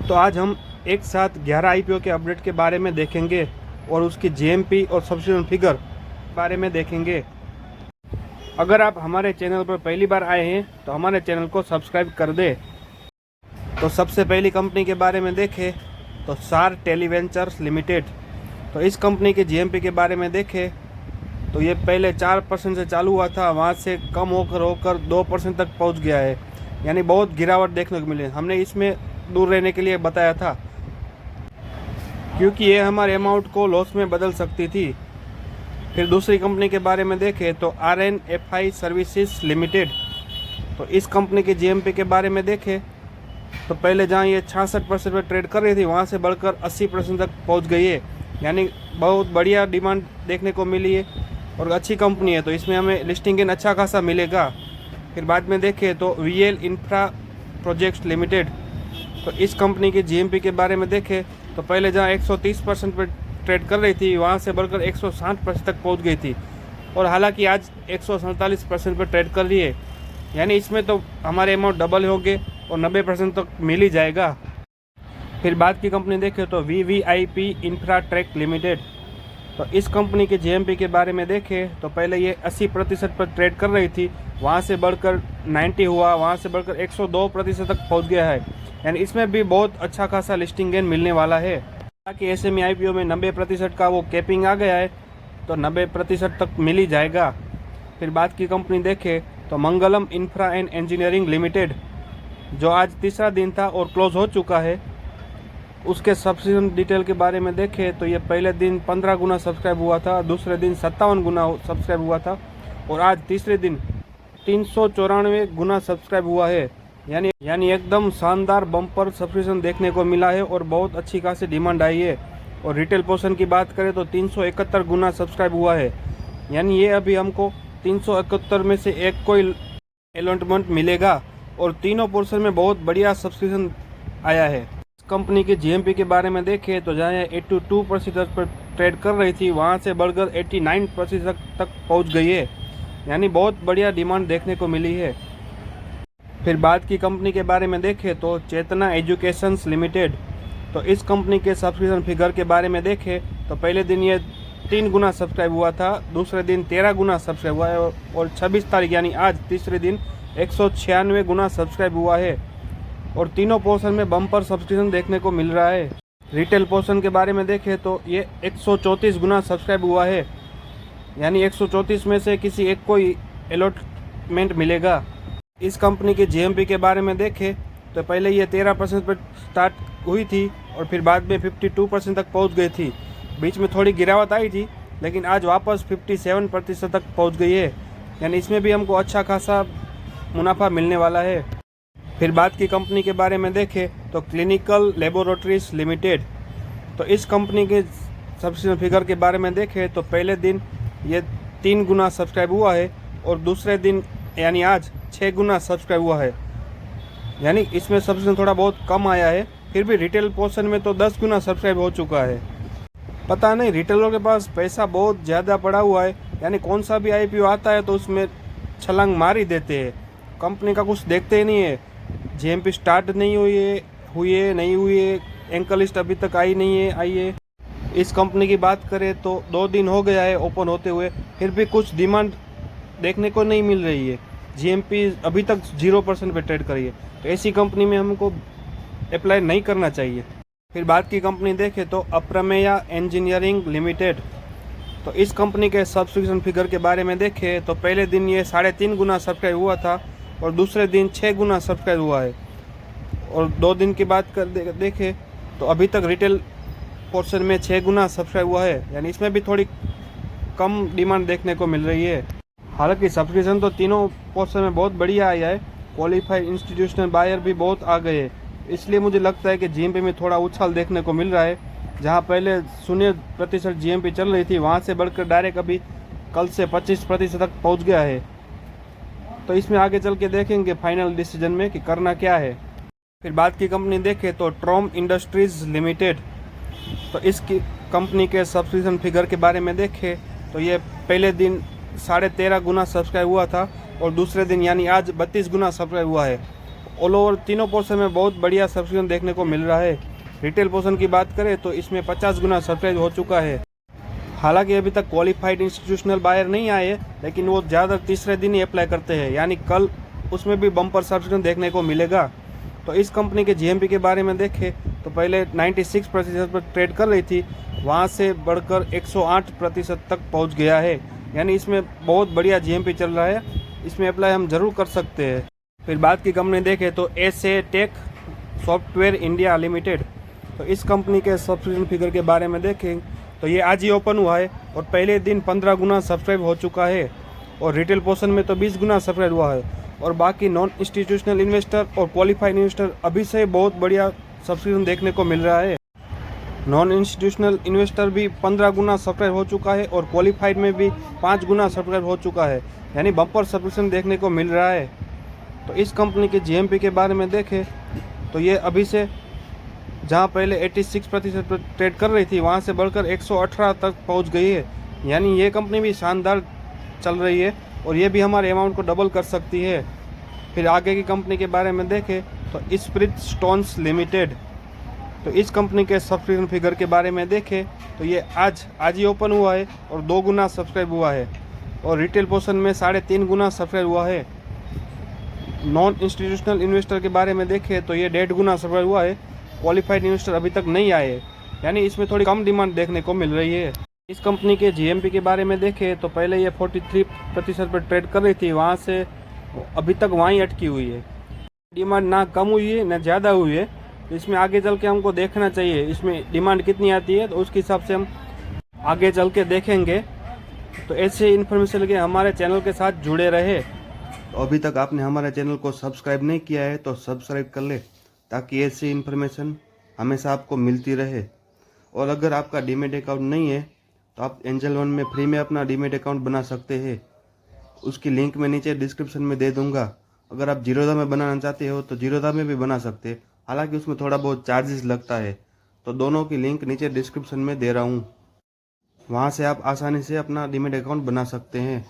तो आज हम एक साथ 11 आईपीओ के अपडेट के बारे में देखेंगे और उसकी जीएमपी और सब्सक्रिप्शन फिगर बारे में देखेंगे। अगर आप हमारे चैनल पर पहली बार आए हैं तो हमारे चैनल को सब्सक्राइब कर दें। तो सबसे पहली कंपनी के बारे में देखें तो सार टेलीवेंचर्स लिमिटेड। तो इस कंपनी के जीएमपी के बारे में देखें तो ये पहले 4% से चालू हुआ था, वहाँ से कम होकर 2% तक पहुँच गया है, यानी बहुत गिरावट देखने को मिली। हमने इसमें दूर रहने के लिए बताया था क्योंकि ये हमारे अमाउंट को लॉस में बदल सकती थी। फिर दूसरी कंपनी के बारे में देखें तो RNFI सर्विसेज लिमिटेड। तो इस कंपनी के जीएमपी के बारे में देखें तो पहले जहाँ ये 66% पर ट्रेड कर रही थी, वहाँ से बढ़कर 80% तक पहुँच गई है, यानी बहुत बढ़िया डिमांड देखने को मिली है और अच्छी कंपनी है, तो इसमें हमें लिस्टिंग गेन अच्छा खासा मिलेगा। फिर बाद में देखें तो VL इंफ्रा प्रोजेक्ट्स लिमिटेड। तो इस कंपनी की जीएमपी के बारे में देखें तो पहले जहाँ 130% पर ट्रेड कर रही थी, वहाँ से बढ़कर 160% तक पहुँच गई थी और हालांकि आज 147% पर ट्रेड कर रही है, यानी इसमें तो हमारे अमाउंट डबल हो गए और 90% तक मिल ही जाएगा। फिर बाद की कंपनी देखें तो VVIP इंफ्राटेक लिमिटेड। तो इस कंपनी के जीएमपी के बारे में देखें तो पहले ये 80% पर ट्रेड कर रही थी, वहाँ से बढ़कर 90 हुआ, वहाँ से बढ़कर 102% तक पहुँच गया है, यानी इसमें भी बहुत अच्छा खासा लिस्टिंग गेन मिलने वाला है। ताकि SME IPO में 90% का वो कैपिंग आ गया है, तो 90% तक मिल ही जाएगा। फिर बाद की कंपनी देखें तो मंगलम इंफ्रा एंड इंजीनियरिंग लिमिटेड, जो आज तीसरा दिन था और क्लोज हो चुका है। उसके सब्सक्रिप्शन डिटेल के बारे में देखें तो ये पहले दिन 15 गुना सब्सक्राइब हुआ था, दूसरे दिन 57 गुना सब्सक्राइब हुआ था और आज तीसरे दिन 394 गुना सब्सक्राइब हुआ है, यानी एकदम शानदार बम्पर सब्सक्रिप्शन देखने को मिला है और बहुत अच्छी खासी डिमांड आई है। और रिटेल पोर्शन की बात करें तो 371 गुना सब्सक्राइब हुआ है, यानी ये अभी हमको 371 में से एक कोई अलॉटमेंट मिलेगा और तीनों पोर्शन में बहुत बढ़िया सब्सक्रिप्शन आया है। कंपनी के जीएमपी के बारे में देखें तो जहाँ 82% पर ट्रेड कर रही थी, वहाँ से बढ़कर 89% तक पहुँच गई है, यानी बहुत बढ़िया डिमांड देखने को मिली है। फिर बाद की कंपनी के बारे में देखें तो चेतना एजुकेशंस लिमिटेड। तो इस कंपनी के सब्सक्रिप्शन फिगर के बारे में देखें तो पहले दिन ये 3 गुना सब्सक्राइब हुआ था, दूसरे दिन 13 गुना सब्सक्राइब हुआ है और 26 तारीख यानी आज तीसरे दिन 196 गुना सब्सक्राइब हुआ है और तीनों पोर्शन में बम्पर सब्सक्रिप्शन देखने को मिल रहा है। रिटेल पोर्शन के बारे में देखें तो ये 134 गुना सब्सक्राइब हुआ है, यानी 134 में से किसी एक को अलॉटमेंट मिलेगा। इस कंपनी के जीएमपी के बारे में देखें तो पहले ये 13% पर स्टार्ट हुई थी और फिर बाद में 52% तक पहुंच गई थी। बीच में थोड़ी गिरावट आई थी, लेकिन आज वापस 57% तक पहुंच गई है, यानी इसमें भी हमको अच्छा खासा मुनाफा मिलने वाला है। फिर बाद की कंपनी के बारे में देखें तो क्लिनिकल लेबोरेटरीज लिमिटेड। तो इस कंपनी के सब्सक्रिप्शन फिगर के बारे में देखें तो पहले दिन ये 3 गुना सब्सक्राइब हुआ है और दूसरे दिन यानी आज 6 गुना सब्सक्राइब हुआ है, यानी इसमें सब्सक्रिप्शन थोड़ा बहुत कम आया है। फिर भी रिटेल पोर्शन में तो 10 गुना सब्सक्राइब हो चुका है। पता नहीं रिटेलर के पास पैसा बहुत ज़्यादा पड़ा हुआ है, यानी कौन सा भी IPO आता है तो उसमें छलांग मार ही देते हैं, कंपनी का कुछ देखते ही नहीं है। जीएमपी स्टार्ट नहीं हुई है नहीं हुई है, एंकर लिस्ट अभी तक आई है। इस कंपनी की बात करें तो 2 दिन हो गया है ओपन होते हुए, फिर भी कुछ डिमांड देखने को नहीं मिल रही है। जीएमपी अभी तक 0% पे ट्रेड करी है, तो ऐसी कंपनी में हमको अप्लाई नहीं करना चाहिए। फिर बात की कंपनी देखें तो अप्रमेया इंजीनियरिंग लिमिटेड। तो इस कंपनी के सब्सक्रिप्शन फिगर के बारे में देखें तो पहले दिन ये 3.5 गुना सब्सक्राइब हुआ था और दूसरे दिन 6 गुना सब्सक्राइब हुआ है और 2 दिन की बात कर देखें तो अभी तक रिटेल पोर्शन में 6 गुना सब्सक्राइब हुआ है, यानी इसमें भी थोड़ी कम डिमांड देखने को मिल रही है। हालांकि सब्सक्रिप्शन तो तीनों पोर्शन में बहुत बढ़िया आया है, क्वालिफाइड इंस्टीट्यूशनल बायर भी बहुत आ गए हैं, इसलिए मुझे लगता है कि जीएमपी में थोड़ा उछाल देखने को मिल रहा है। जहां पहले 0% जीएमपी चल रही थी, वहां से बढ़कर डायरेक्ट अभी कल से 25% तक पहुंच गया है। तो इसमें आगे चल के देखेंगे फाइनल डिसीजन में कि करना क्या है। फिर बाद की कंपनी देखें तो ट्रॉम इंडस्ट्रीज़ लिमिटेड। तो इसकी कंपनी के सब्सक्रिप्शन फिगर के बारे में देखें तो ये पहले दिन 13.5 गुना सब्सक्राइब हुआ था और दूसरे दिन यानी आज 32 गुना सब्सक्राइब हुआ है ऑल ओवर तीनों पोर्शन में बहुत बढ़िया सब्सक्रिप्शन देखने को मिल रहा है। रिटेल पोर्शन की बात करें तो इसमें 50 गुना सब्सक्राइब हो चुका है। हालांकि अभी तक क्वालिफाइड इंस्टीट्यूशनल बायर नहीं आए, लेकिन वो ज़्यादा तीसरे दिन ही अप्लाई करते हैं, यानी कल उसमें भी बम्पर सब्सक्रिप्शन देखने को मिलेगा। तो इस कंपनी के जीएमपी के बारे में देखें तो पहले 96% पर ट्रेड कर रही थी, वहाँ से बढ़कर 108% तक पहुँच गया है, यानी इसमें बहुत बढ़िया जीएमपी चल रहा है। इसमें अप्लाई हम ज़रूर कर सकते हैं। फिर बात की कंपनी देखें तो SA tech software India limited, तो इस कंपनी के सब्सक्रिप्शन फिगर के बारे में देखें तो ये आज ही ओपन हुआ है और पहले दिन 15 गुना सब्सक्राइब हो चुका है, और रिटेल पोर्शन में तो 20 गुना सब्सक्राइब हुआ है, और बाकी नॉन इंस्टीट्यूशनल इन्वेस्टर और क्वालिफाइड इन्वेस्टर अभी से बहुत बढ़िया सब्सक्रिप्शन देखने को मिल रहा है। नॉन इंस्टीट्यूशनल इन्वेस्टर भी 15 गुना सब्सक्राइब हो चुका है और क्वालिफाइड में भी 5 गुना सब्सक्राइब हो चुका है, यानी बम्पर सब्सक्रिप्शन देखने को मिल रहा है। तो इस कंपनी के जीएमपी के बारे में देखें तो ये अभी से जहाँ पहले 86% पर ट्रेड कर रही थी, वहाँ से बढ़कर 118 तक पहुँच गई है, यानी ये कंपनी भी शानदार चल रही है और ये भी हमारे अमाउंट को डबल कर सकती है। फिर आगे की कंपनी के बारे में देखें तो स्पिरिट स्टोन्स लिमिटेड, तो इस कंपनी के सब्सक्रिप्शन फिगर के बारे में देखें तो ये आज ही ओपन हुआ है और 2 गुना सब्सक्राइब हुआ है, और रिटेल पोर्शन में 3.5 गुना सब्सक्राइब हुआ है। नॉन इंस्टीट्यूशनल इन्वेस्टर के बारे में देखें तो ये 1.5 गुना सब्सक्राइब हुआ है। क्वालिफाइड इन्वेस्टर अभी तक नहीं आए, यानी इसमें थोड़ी कम डिमांड देखने को मिल रही है। इस कंपनी के जीएमपी के बारे में देखें तो पहले ये 43% पर ट्रेड कर रही थी, वहाँ से अभी तक वहीं अटकी हुई है। डिमांड ना कम हुई है ना ज़्यादा हुई है, तो इसमें आगे चल के हमको देखना चाहिए इसमें डिमांड कितनी आती है, तो उसके हिसाब से हम आगे चल के देखेंगे। तो ऐसे इन्फॉर्मेशन के हमारे चैनल के साथ जुड़े रहे। तो अभी तक आपने हमारे चैनल को सब्सक्राइब नहीं किया है तो सब्सक्राइब कर ले, ताकि ऐसी इन्फॉर्मेशन हमेशा आपको मिलती रहे। और अगर आपका डीमेट अकाउंट नहीं है तो आप एंजल वन में फ्री में अपना डीमेट अकाउंट बना सकते हैं, उसकी लिंक मैं नीचे डिस्क्रिप्शन में दे दूंगा। अगर आप जीरोधा में बनाना चाहते हो तो जीरोधा में भी बना सकते हैं, हालांकि उसमें थोड़ा बहुत चार्जेस लगता है, तो दोनों की लिंक नीचे डिस्क्रिप्शन में दे रहा हूँ, वहाँ से आप आसानी से अपना डीमेट अकाउंट बना सकते हैं।